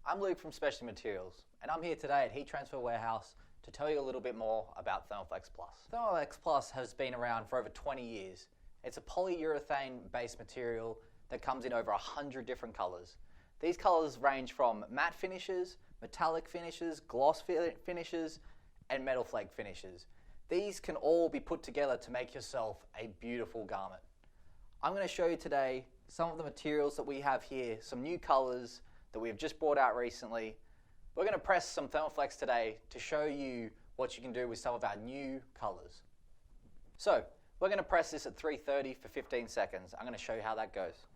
I'm Luke from Specialty Materials, and I'm here today at Heat Transfer Warehouse to tell you a little bit more about Thermoflex Plus. Thermoflex Plus has been around for over 20 years. It's a polyurethane-based material that comes in over 100 different colors. These colors range from matte finishes, metallic finishes, gloss finishes, and metal flake finishes. These can all be put together to make yourself a beautiful garment. I'm going to show you today some of the materials that we have here, some new colors that we have just brought out recently. We're going to press some Thermoflex today to show you what you can do with some of our new colors. So we're going to press this at 330 for 15 seconds. I'm going to show you how that goes.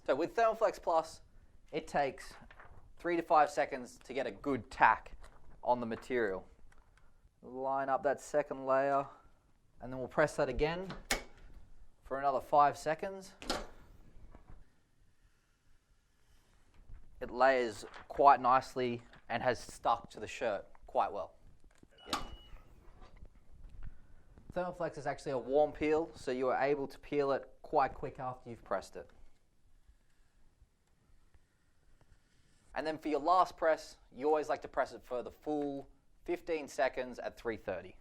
So with Thermoflex Plus, it takes 3 to 5 seconds to get a good tack on the material. Line up that second layer, and then we'll press that again for another 5 seconds. It layers quite nicely and has stuck to the shirt quite well. Yeah. Thermoflex is actually a warm peel, so you are able to peel it quite quick after you've pressed it. And then for your last press, you always like to press it for the full 15 seconds at 330.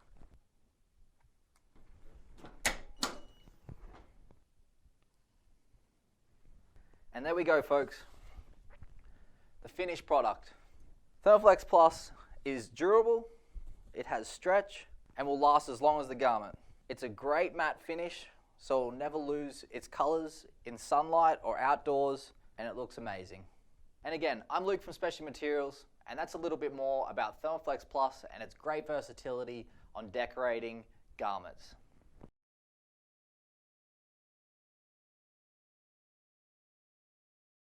And there we go, folks. The finished product. Thermoflex Plus is durable, it has stretch, and will last as long as the garment. It's a great matte finish, so it will never lose its colors in sunlight or outdoors, and it looks amazing. And again, I'm Luke from Specialty Materials, and that's a little bit more about Thermoflex Plus and its great versatility on decorating garments.